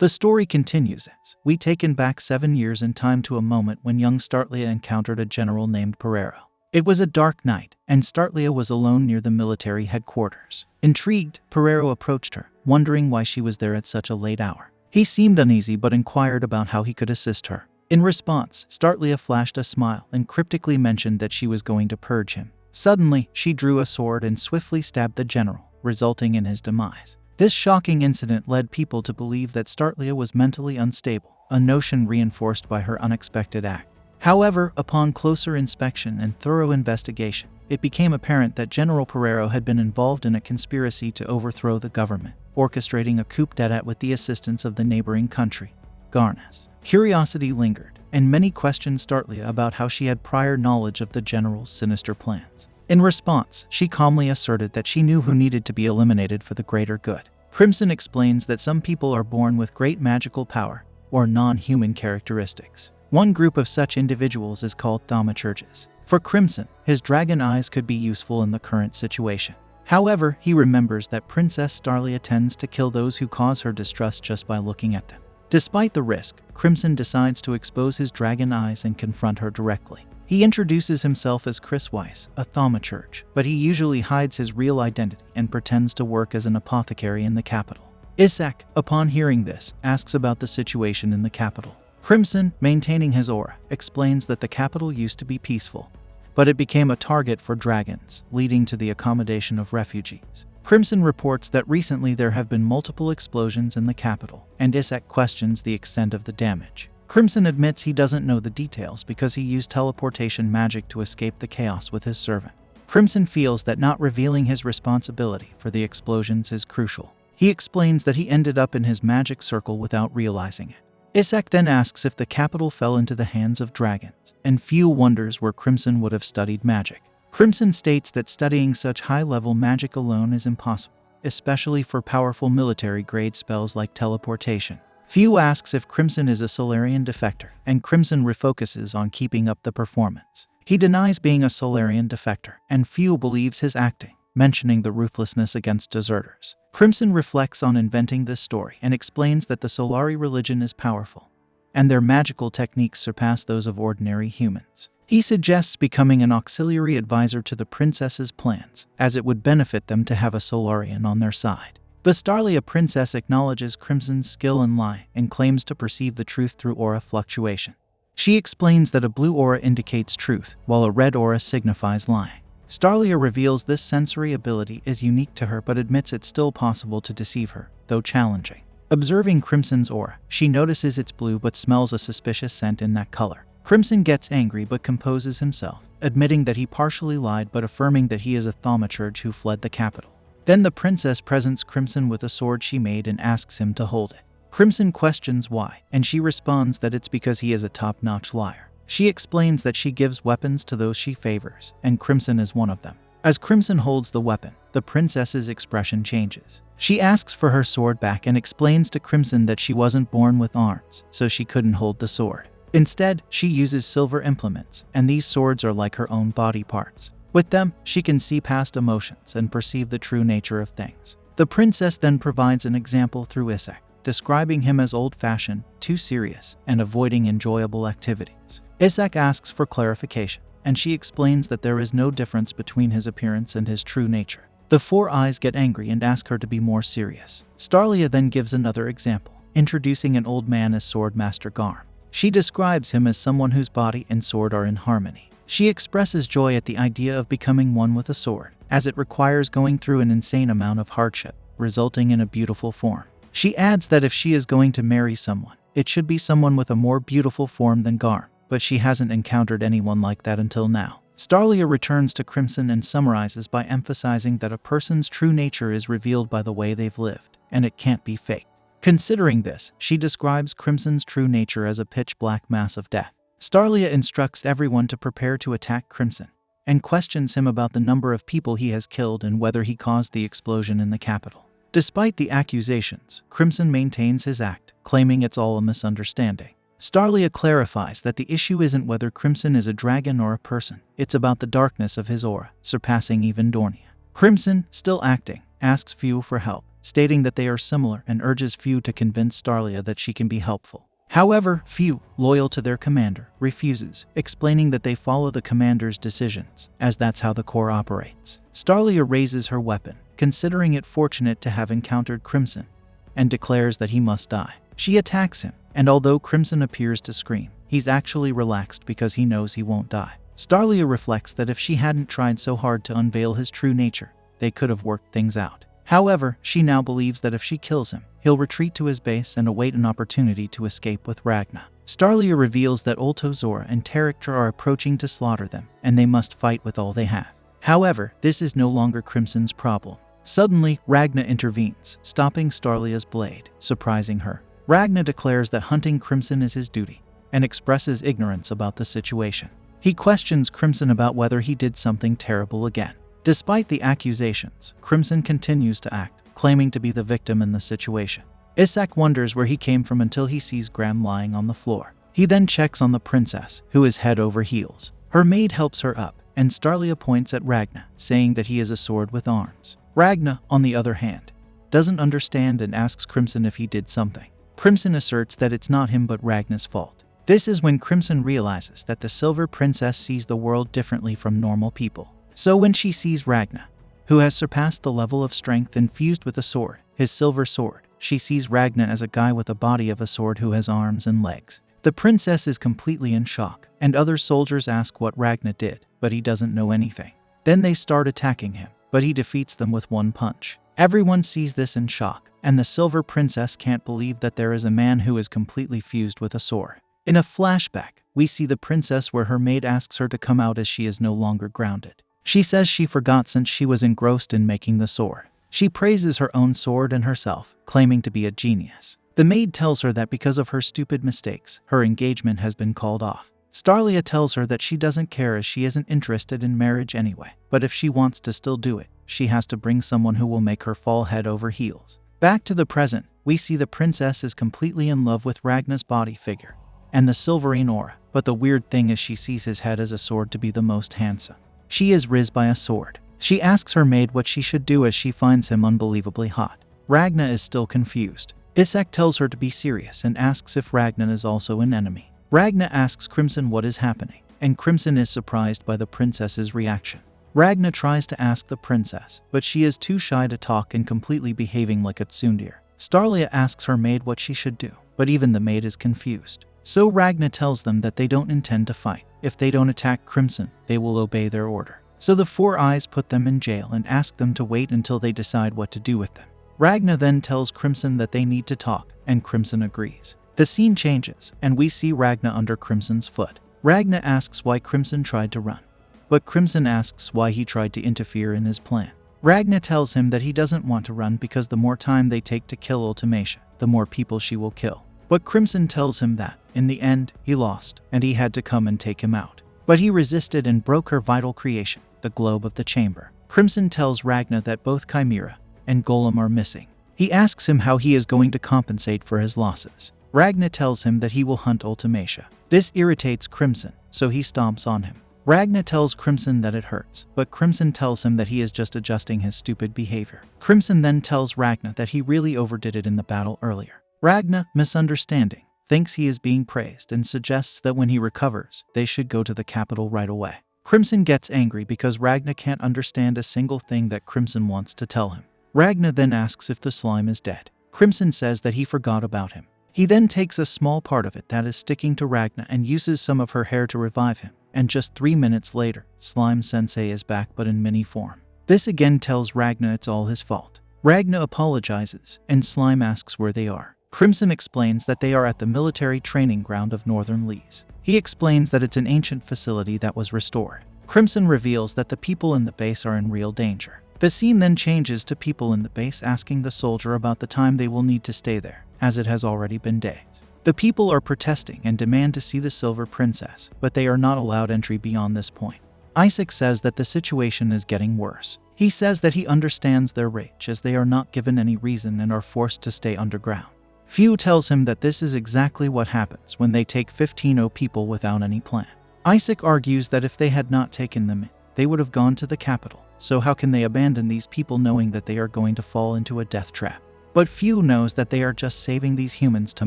The story continues as we taken back 7 years in time to a moment when young Startlia encountered a general named Perero. It was a dark night, and Startlia was alone near the military headquarters. Intrigued, Perero approached her, wondering why she was there at such a late hour. He seemed uneasy but inquired about how he could assist her. In response, Startlia flashed a smile and cryptically mentioned that she was going to purge him. Suddenly, she drew a sword and swiftly stabbed the general, resulting in his demise. This shocking incident led people to believe that Startlia was mentally unstable, a notion reinforced by her unexpected act. However, upon closer inspection and thorough investigation, it became apparent that General Perero had been involved in a conspiracy to overthrow the government, orchestrating a coup d'etat with the assistance of the neighboring country, Garnas. Curiosity lingered, and many questioned Startlia about how she had prior knowledge of the general's sinister plans. In response, she calmly asserted that she knew who needed to be eliminated for the greater good. Crimson explains that some people are born with great magical power, or non-human characteristics. One group of such individuals is called thaumaturges. For Crimson, his dragon eyes could be useful in the current situation. However, he remembers that Princess Starlia tends to kill those who cause her distrust just by looking at them. Despite the risk, Crimson decides to expose his dragon eyes and confront her directly. He introduces himself as Chris Weiss, a thaumaturge, but he usually hides his real identity and pretends to work as an apothecary in the capital. Isaac, upon hearing this, asks about the situation in the capital. Crimson, maintaining his aura, explains that the capital used to be peaceful, but it became a target for dragons, leading to the accommodation of refugees. Crimson reports that recently there have been multiple explosions in the capital, and Isaac questions the extent of the damage. Crimson admits he doesn't know the details because he used teleportation magic to escape the chaos with his servant. Crimson feels that not revealing his responsibility for the explosions is crucial. He explains that he ended up in his magic circle without realizing it. Isaac then asks if the capital fell into the hands of dragons, and Few wonders where Crimson would have studied magic. Crimson states that studying such high-level magic alone is impossible, especially for powerful military-grade spells like teleportation. Few asks if Crimson is a Solarian defector, and Crimson refocuses on keeping up the performance. He denies being a Solarian defector, and Few believes his acting, mentioning the ruthlessness against deserters. Crimson reflects on inventing this story and explains that the Solari religion is powerful, and their magical techniques surpass those of ordinary humans. He suggests becoming an auxiliary advisor to the princess's plans, as it would benefit them to have a Solarian on their side. The Starlia princess acknowledges Crimson's skill in lie and claims to perceive the truth through aura fluctuation. She explains that a blue aura indicates truth, while a red aura signifies lying. Starlia reveals this sensory ability is unique to her but admits it's still possible to deceive her, though challenging. Observing Crimson's aura, she notices it's blue but smells a suspicious scent in that color. Crimson gets angry but composes himself, admitting that he partially lied but affirming that he is a thaumaturge who fled the capital. Then the princess presents Crimson with a sword she made and asks him to hold it. Crimson questions why, and she responds that it's because he is a top-notch liar. She explains that she gives weapons to those she favors, and Crimson is one of them. As Crimson holds the weapon, the princess's expression changes. She asks for her sword back and explains to Crimson that she wasn't born with arms, so she couldn't hold the sword. Instead, she uses silver implements, and these swords are like her own body parts. With them, she can see past emotions and perceive the true nature of things. The princess then provides an example through Isaac, describing him as old-fashioned, too serious, and avoiding enjoyable activities. Isaac asks for clarification, and she explains that there is no difference between his appearance and his true nature. The four eyes get angry and ask her to be more serious. Starlia then gives another example, introducing an old man as Swordmaster Garm. She describes him as someone whose body and sword are in harmony. She expresses joy at the idea of becoming one with a sword, as it requires going through an insane amount of hardship, resulting in a beautiful form. She adds that if she is going to marry someone, it should be someone with a more beautiful form than Garm, but she hasn't encountered anyone like that until now. Starlia returns to Crimson and summarizes by emphasizing that a person's true nature is revealed by the way they've lived, and it can't be faked. Considering this, she describes Crimson's true nature as a pitch-black mass of death. Starlia instructs everyone to prepare to attack Crimson, and questions him about the number of people he has killed and whether he caused the explosion in the capital. Despite the accusations, Crimson maintains his act, claiming it's all a misunderstanding. Starlia clarifies that the issue isn't whether Crimson is a dragon or a person, it's about the darkness of his aura, surpassing even Dornia. Crimson, still acting, asks Few for help, stating that they are similar and urges Few to convince Starlia that she can be helpful. However, Few, loyal to their commander, refuses, explaining that they follow the commander's decisions, as that's how the Corps operates. Starlia raises her weapon, considering it fortunate to have encountered Crimson, and declares that he must die. She attacks him, and although Crimson appears to scream, he's actually relaxed because he knows he won't die. Starlia reflects that if she hadn't tried so hard to unveil his true nature, they could have worked things out. However, she now believes that if she kills him, he'll retreat to his base and await an opportunity to escape with Ragna. Starlia reveals that Ulto Zora and Terictra are approaching to slaughter them, and they must fight with all they have. However, this is no longer Crimson's problem. Suddenly, Ragna intervenes, stopping Starlia's blade, surprising her. Ragna declares that hunting Crimson is his duty, and expresses ignorance about the situation. He questions Crimson about whether he did something terrible again. Despite the accusations, Crimson continues to act, claiming to be the victim in the situation. Isaac wonders where he came from until he sees Graham lying on the floor. He then checks on the princess, who is head over heels. Her maid helps her up, and Starlia points at Ragna, saying that he is a sword with arms. Ragna, on the other hand, doesn't understand and asks Crimson if he did something. Crimson asserts that it's not him but Ragna's fault. This is when Crimson realizes that the Silver Princess sees the world differently from normal people. So when she sees Ragna, who has surpassed the level of strength infused with a sword, his silver sword, she sees Ragna as a guy with a body of a sword who has arms and legs. The princess is completely in shock, and other soldiers ask what Ragna did, but he doesn't know anything. Then they start attacking him, but he defeats them with one punch. Everyone sees this in shock, and the Silver Princess can't believe that there is a man who is completely fused with a sword. In a flashback, we see the princess where her maid asks her to come out as she is no longer grounded. She says she forgot since she was engrossed in making the sword. She praises her own sword and herself, claiming to be a genius. The maid tells her that because of her stupid mistakes, her engagement has been called off. Starlia tells her that she doesn't care as she isn't interested in marriage anyway, but if she wants to still do it, she has to bring someone who will make her fall head over heels. Back to the present, we see the princess is completely in love with Ragna's body figure and the silverine aura, but the weird thing is she sees his head as a sword to be the most handsome. She is rizzed by a sword. She asks her maid what she should do as she finds him unbelievably hot. Ragna is still confused. Isaac tells her to be serious and asks if Ragna is also an enemy. Ragna asks Crimson what is happening, and Crimson is surprised by the princess's reaction. Ragna tries to ask the princess, but she is too shy to talk and completely behaving like a tsundere. Starlia asks her maid what she should do, but even the maid is confused. So Ragna tells them that they don't intend to fight. If they don't attack Crimson, they will obey their order. So the Four Eyes put them in jail and ask them to wait until they decide what to do with them. Ragna then tells Crimson that they need to talk, and Crimson agrees. The scene changes, and we see Ragna under Crimson's foot. Ragna asks why Crimson tried to run, but Crimson asks why he tried to interfere in his plan. Ragna tells him that he doesn't want to run because the more time they take to kill Ultimacia, the more people she will kill. But Crimson tells him that, in the end, he lost, and he had to come and take him out. But he resisted and broke her vital creation, the globe of the chamber. Crimson tells Ragna that both Chimera and Golem are missing. He asks him how he is going to compensate for his losses. Ragna tells him that he will hunt Ultimacia. This irritates Crimson, so he stomps on him. Ragna tells Crimson that it hurts, but Crimson tells him that he is just adjusting his stupid behavior. Crimson then tells Ragna that he really overdid it in the battle earlier. Ragna, misunderstanding, thinks he is being praised and suggests that when he recovers, they should go to the capital right away. Crimson gets angry because Ragna can't understand a single thing that Crimson wants to tell him. Ragna then asks if the slime is dead. Crimson says that he forgot about him. He then takes a small part of it that is sticking to Ragna and uses some of her hair to revive him. And just 3 minutes later, Slime Sensei is back but in mini form. This again tells Ragna it's all his fault. Ragna apologizes, and Slime asks where they are. Crimson explains that they are at the military training ground of Northern Lees. He explains that it's an ancient facility that was restored. Crimson reveals that the people in the base are in real danger. The scene then changes to people in the base asking the soldier about the time they will need to stay there, as it has already been days. The people are protesting and demand to see the Silver Princess, but they are not allowed entry beyond this point. Isaac says that the situation is getting worse. He says that he understands their rage as they are not given any reason and are forced to stay underground. Few tells him that this is exactly what happens when they take 15 people without any plan. Isaac argues that if they had not taken them in, they would have gone to the capital, so how can they abandon these people knowing that they are going to fall into a death trap? But Few knows that they are just saving these humans to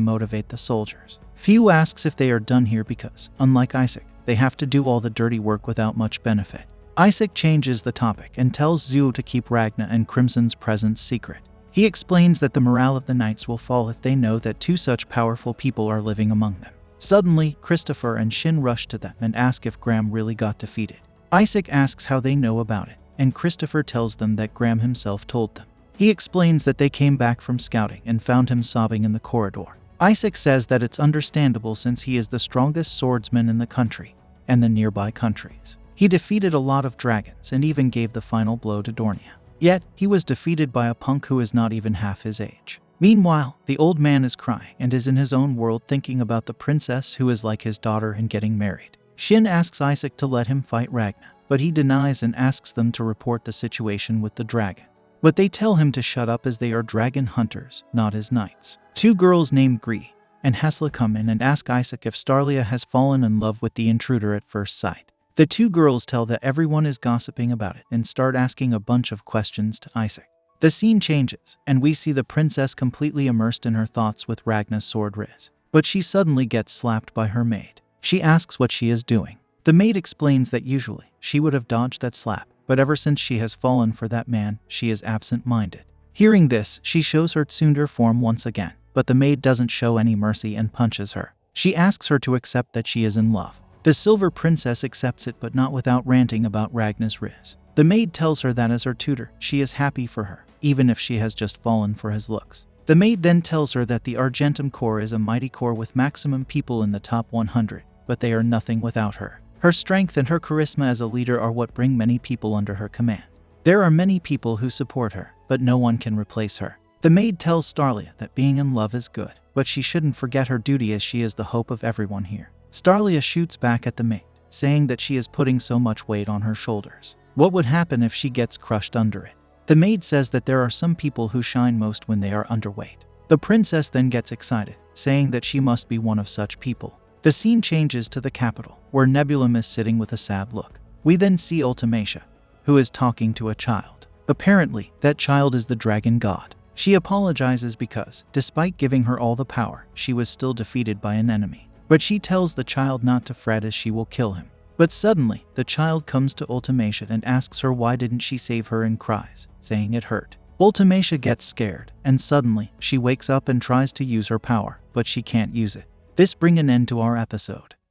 motivate the soldiers. Few asks if they are done here because, unlike Isaac, they have to do all the dirty work without much benefit. Isaac changes the topic and tells Zuo to keep Ragna and Crimson's presence secret. He explains that the morale of the knights will fall if they know that two such powerful people are living among them. Suddenly, Christopher and Shin rush to them and ask if Graham really got defeated. Isaac asks how they know about it, and Christopher tells them that Graham himself told them. He explains that they came back from scouting and found him sobbing in the corridor. Isaac says that it's understandable since he is the strongest swordsman in the country and the nearby countries. He defeated a lot of dragons and even gave the final blow to Dornia. Yet, he was defeated by a punk who is not even half his age. Meanwhile, the old man is crying and is in his own world thinking about the princess who is like his daughter and getting married. Shin asks Isaac to let him fight Ragna, but he denies and asks them to report the situation with the dragon. But they tell him to shut up as they are dragon hunters, not his knights. Two girls named Gree and Hesla come in and ask Isaac if Starlia has fallen in love with the intruder at first sight. The two girls tell that everyone is gossiping about it and start asking a bunch of questions to Isaac. The scene changes, and we see the princess completely immersed in her thoughts with Ragna's sword Riz. But she suddenly gets slapped by her maid. She asks what she is doing. The maid explains that usually she would have dodged that slap, but ever since she has fallen for that man, she is absent-minded. Hearing this, she shows her tsundere form once again, but the maid doesn't show any mercy and punches her. She asks her to accept that she is in love. The Silver Princess accepts it but not without ranting about Ragna's Riz. The maid tells her that as her tutor, she is happy for her, even if she has just fallen for his looks. The maid then tells her that the Argentum Corps is a mighty corps with maximum people in the top 100, but they are nothing without her. Her strength and her charisma as a leader are what bring many people under her command. There are many people who support her, but no one can replace her. The maid tells Starlia that being in love is good, but she shouldn't forget her duty as she is the hope of everyone here. Starlia shoots back at the maid, saying that she is putting so much weight on her shoulders. What would happen if she gets crushed under it? The maid says that there are some people who shine most when they are underweight. The princess then gets excited, saying that she must be one of such people. The scene changes to the capital, where Nebulum is sitting with a sad look. We then see Ultimacia, who is talking to a child. Apparently, that child is the dragon god. She apologizes because, despite giving her all the power, she was still defeated by an enemy. But she tells the child not to fret as she will kill him. But suddenly, the child comes to Ultimacia and asks her why didn't she save her and cries, saying it hurt. Ultimacia gets scared, and suddenly, she wakes up and tries to use her power, but she can't use it. This brings an end to our episode.